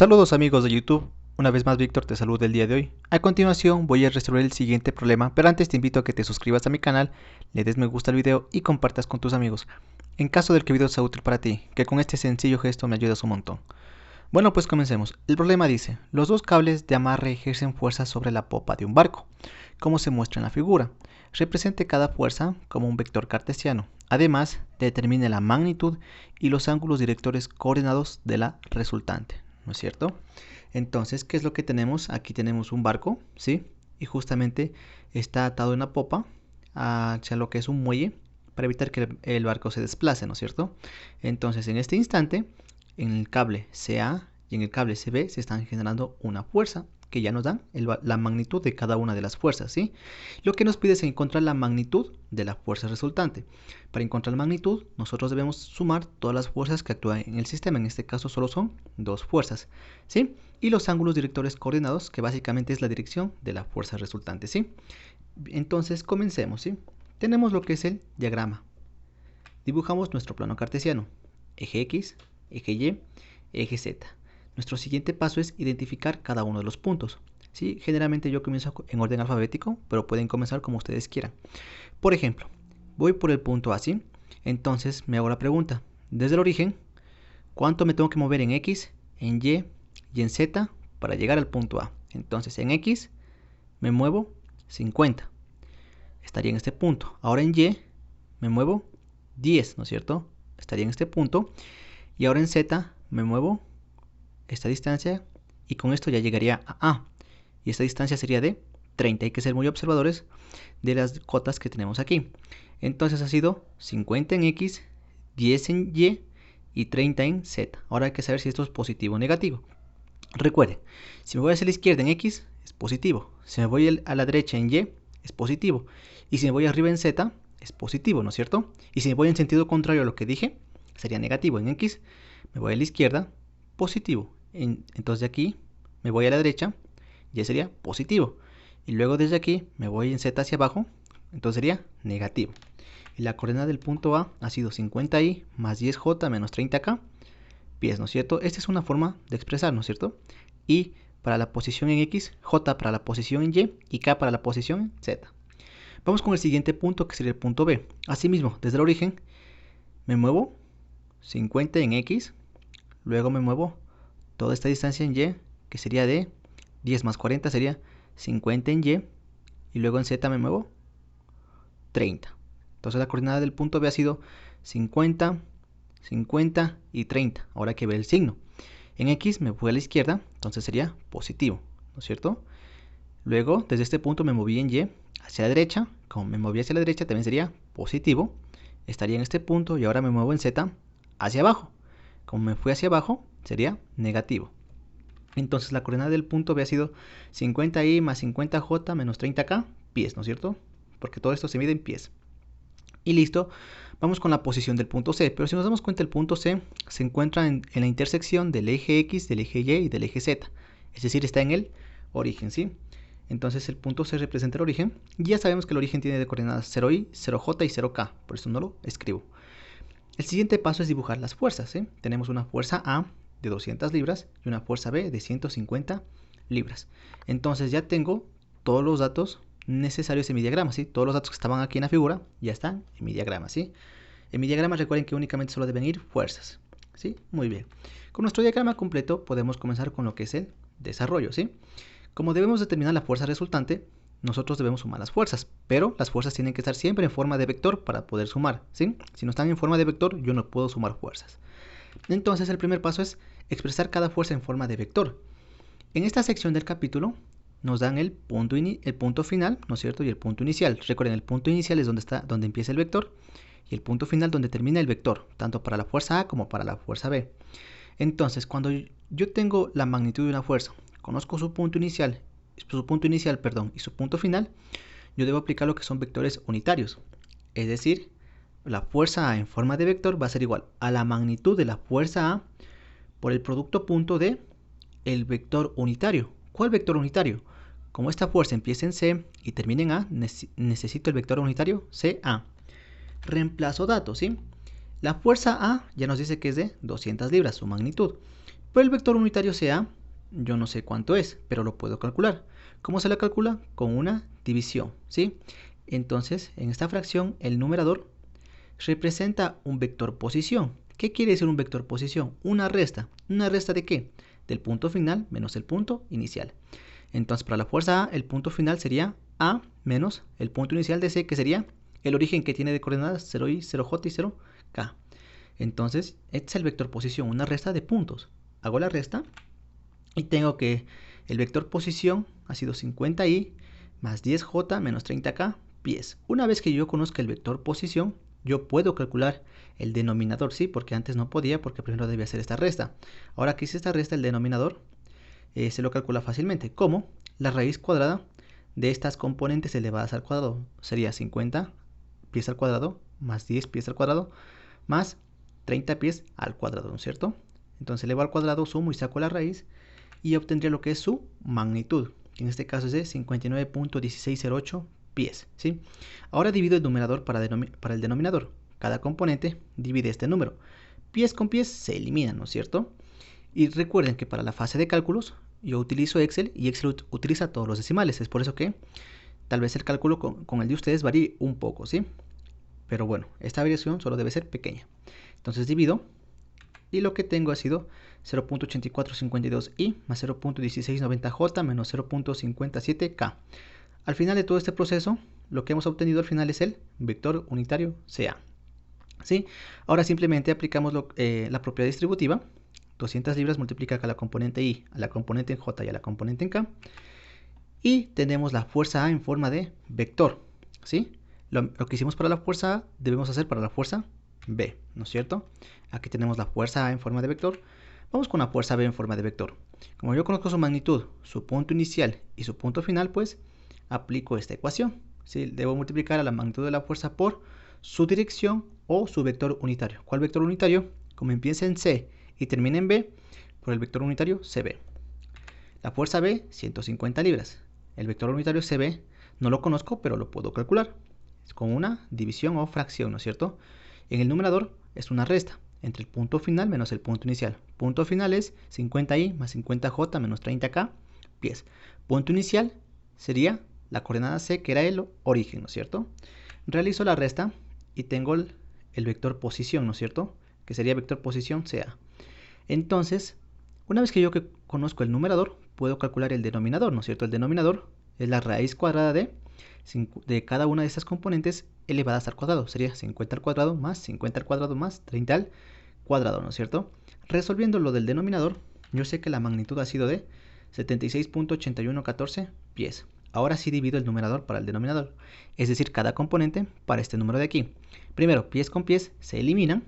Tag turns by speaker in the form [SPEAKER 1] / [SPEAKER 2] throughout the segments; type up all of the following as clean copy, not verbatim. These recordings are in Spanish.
[SPEAKER 1] Saludos amigos de YouTube, una vez más Víctor te saluda el día de hoy. A continuación voy a resolver el siguiente problema, pero antes te invito a que te suscribas a mi canal, le des me gusta al video y compartas con tus amigos. En caso de que el video sea útil para ti, que con este sencillo gesto me ayudas un montón. Bueno, pues comencemos. El problema dice, los dos cables de amarre ejercen fuerza sobre la popa de un barco, como se muestra en la figura. Represente cada fuerza como un vector cartesiano. Además, determine la magnitud y los ángulos directores coordinados de la resultante, ¿no es cierto? Entonces, ¿qué es lo que tenemos? Aquí tenemos un barco, ¿sí? Y justamente está atado en la popa hacia lo que es un muelle para evitar que el barco se desplace, ¿no es cierto? Entonces, en este instante, en el cable CA y en el cable CB se están generando una fuerza que ya nos dan la magnitud de cada una de las fuerzas, ¿sí? Lo que nos pide es encontrar la magnitud de la fuerza resultante. Para encontrar la magnitud, nosotros debemos sumar todas las fuerzas que actúan en el sistema. En este caso solo son dos fuerzas, ¿sí? Y los ángulos directores coordinados, que básicamente es la dirección de la fuerza resultante, ¿sí? Entonces comencemos, ¿sí? Tenemos lo que es el diagrama. Dibujamos nuestro plano cartesiano, eje X, eje Y, eje Z. Nuestro siguiente paso es identificar cada uno de los puntos. ¿Sí? Generalmente yo comienzo en orden alfabético, pero pueden comenzar como ustedes quieran. Por ejemplo, voy por el punto A, ¿sí? Entonces me hago la pregunta, desde el origen, ¿cuánto me tengo que mover en X, en y en Z para llegar al punto A? Entonces en X me muevo 50. Estaría en este punto. Ahora en Y me muevo 10, ¿no es cierto? Estaría en este punto. Y ahora en Z me muevo esta distancia y con esto ya llegaría a A. Y esta distancia sería de 30. Hay que ser muy observadores de las cotas que tenemos aquí. Entonces ha sido 50 en X, 10 en y 30 en Z. Ahora hay que saber si esto es positivo o negativo. Recuerden, si me voy hacia la izquierda en X, es positivo. Si me voy a la derecha en Y, es positivo. Y si me voy arriba en Z, es positivo, ¿no es cierto? Y si me voy en sentido contrario a lo que dije, sería negativo. En X, me voy a la izquierda, positivo. Entonces de aquí, me voy a la derecha, Y sería positivo. Y luego desde aquí, me voy en Z hacia abajo, entonces sería negativo. Y la coordenada del punto A ha sido 50i más 10j menos 30k pies, ¿no es cierto? Esta es una forma de expresar, ¿no es cierto? Y para la posición en X, J para la posición en Y K para la posición en Z. Vamos con el siguiente punto, que sería el punto B. Asimismo, desde el origen, me muevo 50 en X, luego me muevo toda esta distancia en Y, que sería de 10 más 40 sería 50 en y luego en Z me muevo 30. Entonces la coordenada del punto B ha sido 50, 50 y 30. Ahora hay que ver el signo. En X me voy a la izquierda, entonces sería positivo, ¿no es cierto? Luego, desde este punto me moví en Y hacia la derecha. Como me moví hacia la derecha, también sería positivo. Estaría en este punto y ahora me muevo en Z hacia abajo. Como me fui hacia abajo, sería negativo. Entonces la coordenada del punto B ha sido 50i más 50j menos 30k pies, ¿no es cierto? Porque todo esto se mide en pies. Y listo, vamos con la posición del punto C. Pero si nos damos cuenta, el punto C se encuentra en la intersección del eje X, del eje Y y del eje Z. Es decir, está en el origen, ¿sí? Entonces el punto C representa el origen. Y ya sabemos que el origen tiene de coordenadas 0i, 0j y 0k. Por eso no lo escribo. El siguiente paso es dibujar las fuerzas, ¿sí? Tenemos una fuerza A de 200 libras y una fuerza B de 150 libras. Entonces ya tengo todos los datos necesarios en mi diagrama, ¿sí? Todos los datos que estaban aquí en la figura ya están en mi diagrama, ¿sí? En mi diagrama recuerden que únicamente solo deben ir fuerzas, ¿sí? Muy bien. Con nuestro diagrama completo podemos comenzar con lo que es el desarrollo, ¿sí? Como debemos determinar la fuerza resultante, nosotros debemos sumar las fuerzas, pero las fuerzas tienen que estar siempre en forma de vector para poder sumar, ¿sí? Si no están en forma de vector, yo no puedo sumar fuerzas. Entonces el primer paso es expresar cada fuerza en forma de vector. En esta sección del capítulo nos dan el punto final, ¿no es cierto? Y el punto inicial. Recuerden, el punto inicial es donde empieza el vector y el punto final donde termina el vector, tanto para la fuerza A como para la fuerza B. Entonces, cuando yo tengo la magnitud de una fuerza, conozco su punto inicial, y su punto final, yo debo aplicar lo que son vectores unitarios. Es decir, la fuerza A en forma de vector va a ser igual a la magnitud de la fuerza A por el producto punto de el vector unitario. ¿Cuál vector unitario? Como esta fuerza empieza en C y termina en A, necesito el vector unitario CA. Reemplazo datos, ¿sí? La fuerza A ya nos dice que es de 200 libras, su magnitud. Pero el vector unitario CA, yo no sé cuánto es, pero lo puedo calcular. ¿Cómo se la calcula? Con una división, ¿sí? Entonces, en esta fracción, el numerador representa un vector posición. ¿Qué quiere decir un vector posición? Una resta. ¿Una resta de qué? Del punto final menos el punto inicial. Entonces, para la fuerza A, el punto final sería A menos el punto inicial de C, que sería el origen que tiene de coordenadas 0i, 0j y 0k. Entonces, este es el vector posición, una resta de puntos. Hago la resta y tengo que el vector posición ha sido 50i más 10j menos 30k pies. Una vez que yo conozca el vector posición, yo puedo calcular el denominador, ¿sí? Porque antes no podía, porque primero debía hacer esta resta. Ahora que hice esta resta, el denominador se lo calcula fácilmente. ¿Cómo? La raíz cuadrada de estas componentes elevadas al cuadrado sería 50 pies al cuadrado más 10 pies al cuadrado más 30 pies al cuadrado, ¿no es cierto? Entonces elevo al cuadrado, sumo y saco la raíz y obtendría lo que es su magnitud, que en este caso es de 59.1608 pies, ¿sí? Ahora divido el numerador para el denominador. Cada componente divide este número. Pies con pies se eliminan, ¿no es cierto? Y recuerden que para la fase de cálculos yo utilizo Excel y Excel utiliza todos los decimales. Es por eso que tal vez el cálculo con el de ustedes varíe un poco, ¿sí? Pero bueno, esta variación solo debe ser pequeña. Entonces divido y lo que tengo ha sido 0.8452i más 0.1690j menos 0.57k. Al final de todo este proceso, lo que hemos obtenido al final es el vector unitario CA. ¿Sí? Ahora simplemente aplicamos la propiedad distributiva. 200 libras multiplica a la componente I, a la componente en J y a la componente en K. Y tenemos la fuerza A en forma de vector, ¿sí? Lo que hicimos para la fuerza A debemos hacer para la fuerza B, ¿no es cierto? Aquí tenemos la fuerza A en forma de vector. Vamos con la fuerza B en forma de vector. Como yo conozco su magnitud, su punto inicial y su punto final, pues aplico esta ecuación, ¿sí? Debo multiplicar a la magnitud de la fuerza por su dirección o su vector unitario. ¿Cuál vector unitario? Como empieza en C y termina en B, por el vector unitario CB. La fuerza B, 150 libras. El vector unitario CB no lo conozco, pero lo puedo calcular. Es con una división o fracción, ¿no es cierto? En el numerador es una resta entre el punto final menos el punto inicial. Punto final es 50i más 50j menos 30k pies. Punto inicial sería la coordenada C, que era el origen, ¿no es cierto? Realizo la resta y tengo el vector posición, ¿no es cierto? Que sería vector posición CA. Entonces, una vez que yo conozco el numerador, puedo calcular el denominador, ¿no es cierto? El denominador es la raíz cuadrada de cada una de estas componentes elevadas al cuadrado. Sería 50 al cuadrado más 50 al cuadrado más 30 al cuadrado, ¿no es cierto? Resolviendo lo del denominador, yo sé que la magnitud ha sido de 76.8114 pies. Ahora sí divido el numerador para el denominador, es decir, cada componente para este número de aquí. Primero, pies con pies se eliminan.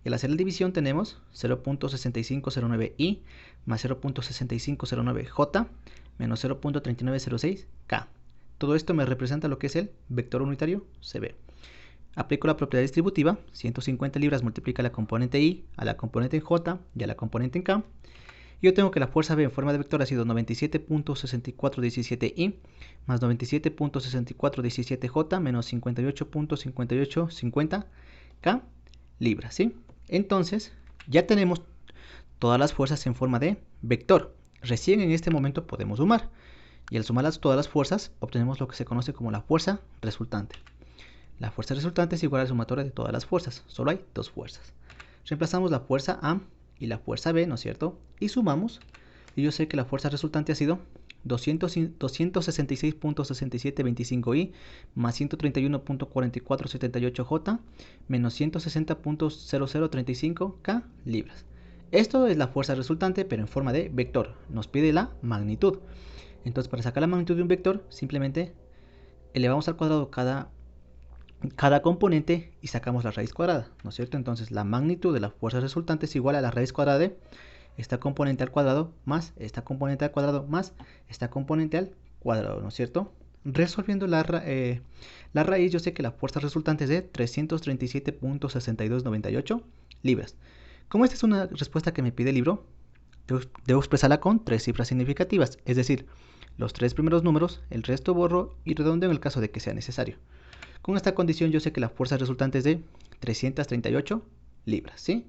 [SPEAKER 1] Y al hacer la división tenemos 0.6509i más 0.6509j menos 0.3906k. Todo esto me representa lo que es el vector unitario CB. Aplico la propiedad distributiva. 150 libras multiplica la componente I a la componente en J y a la componente en K. Y yo tengo que la fuerza B en forma de vector ha sido 97.6417i más 97.6417j menos 58.5850k libras, ¿sí? Entonces, ya tenemos todas las fuerzas en forma de vector. Recién en este momento podemos sumar. Y al sumar todas las fuerzas, obtenemos lo que se conoce como la fuerza resultante. La fuerza resultante es igual al sumatorio de todas las fuerzas. Solo hay dos fuerzas. Reemplazamos la fuerza A y la fuerza B, ¿no es cierto? Y sumamos. Y yo sé que la fuerza resultante ha sido 266.6725i más 131.4478j menos 160.0035k libras. Esto es la fuerza resultante, pero en forma de vector. Nos pide la magnitud. Entonces, para sacar la magnitud de un vector, simplemente elevamos al cuadrado cada componente y sacamos la raíz cuadrada, ¿no es cierto? Entonces, la magnitud de la fuerza resultante es igual a la raíz cuadrada de esta componente al cuadrado más esta componente al cuadrado más esta componente al cuadrado, ¿no es cierto? Resolviendo la raíz, yo sé que la fuerza resultante es de 337.6298 libras. Como esta es una respuesta que me pide el libro, debo expresarla con tres cifras significativas, es decir, los tres primeros números, el resto borro y redondeo en el caso de que sea necesario. Con esta condición yo sé que la fuerza resultante es de 338 libras, ¿sí?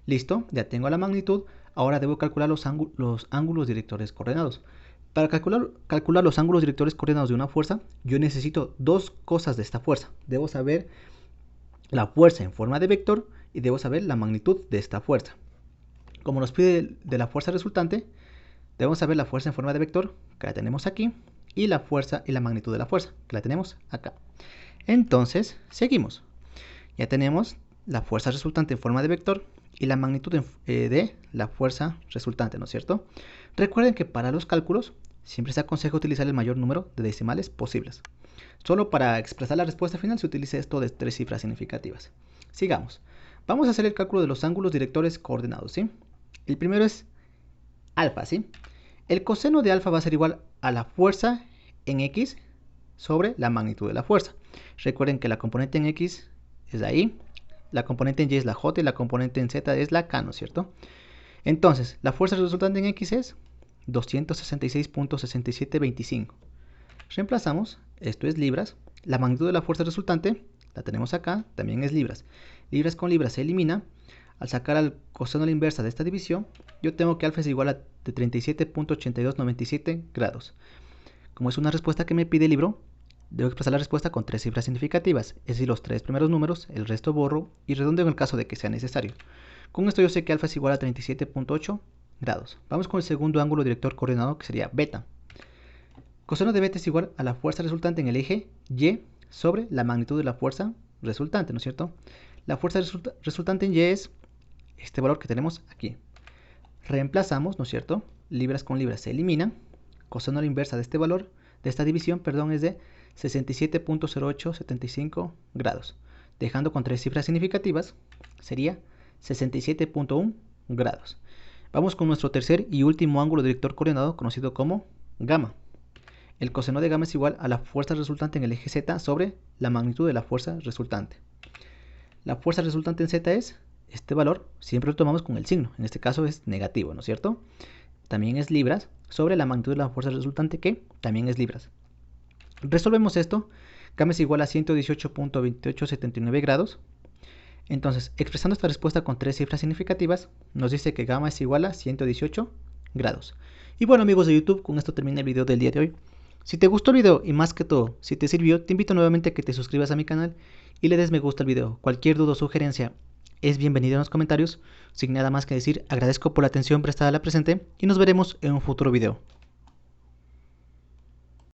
[SPEAKER 1] Listo, ya tengo la magnitud. Ahora debo calcular los ángulos directores coordenados. Para calcular los ángulos directores coordenados de una fuerza, yo necesito dos cosas de esta fuerza. Debo saber la fuerza en forma de vector y debo saber la magnitud de esta fuerza. Como nos pide de la fuerza resultante, debemos saber la fuerza en forma de vector, que la tenemos aquí, y la fuerza y la magnitud de la fuerza, que la tenemos acá. Entonces, seguimos. Ya tenemos la fuerza resultante en forma de vector y la magnitud de la fuerza resultante, ¿no es cierto? Recuerden que para los cálculos siempre se aconseja utilizar el mayor número de decimales posibles. Solo para expresar la respuesta final se utiliza esto de 3 cifras significativas. Sigamos. Vamos a hacer el cálculo de los ángulos directores coordenados, ¿sí? El primero es alfa, ¿sí? El coseno de alfa va a ser igual a la fuerza en x sobre la magnitud de la fuerza. Recuerden que la componente en x es ahí, la componente en y es la j y la componente en z es la k, ¿no es cierto? Entonces, la fuerza resultante en x es 266.6725. Reemplazamos, esto es libras, la magnitud de la fuerza resultante, la tenemos acá, también es libras. Libras con libras se elimina. Al sacar al coseno a la inversa de esta división, yo tengo que alfa es igual a 37.8297 grados. Como es una respuesta que me pide el libro, debo expresar la respuesta con 3 cifras significativas, es decir, los 3 primeros números, el resto borro y redondeo en el caso de que sea necesario. Con esto yo sé que alfa es igual a 37.8 grados. Vamos con el segundo ángulo director coordenado, que sería beta. Coseno de beta es igual a la fuerza resultante en el eje y sobre la magnitud de la fuerza resultante, ¿no es cierto? La fuerza resultante en y es este valor que tenemos aquí. Reemplazamos, ¿no es cierto? Libras con libras se eliminan. Coseno a la inversa de este valor, de esta división, perdón, es de 67.0875 grados. Dejando con 3 cifras significativas, sería 67.1 grados. Vamos con nuestro tercer y último ángulo director coordenado, conocido como gamma. El coseno de gamma es igual a la fuerza resultante en el eje z sobre la magnitud de la fuerza resultante. La fuerza resultante en z es este valor, siempre lo tomamos con el signo, en este caso es negativo, ¿no es cierto? También es libras sobre la magnitud de la fuerza resultante, que también es libras. Resolvemos esto, gamma es igual a 118.2879 grados. Entonces, expresando esta respuesta con 3 cifras significativas, nos dice que gamma es igual a 118 grados. Y bueno, amigos de YouTube, con esto termina el video del día de hoy. Si te gustó el video y más que todo, si te sirvió, te invito nuevamente a que te suscribas a mi canal y le des me gusta al video. Cualquier duda o sugerencia es bienvenida en los comentarios. Sin nada más que decir, agradezco por la atención prestada a la presente y nos veremos en un futuro video.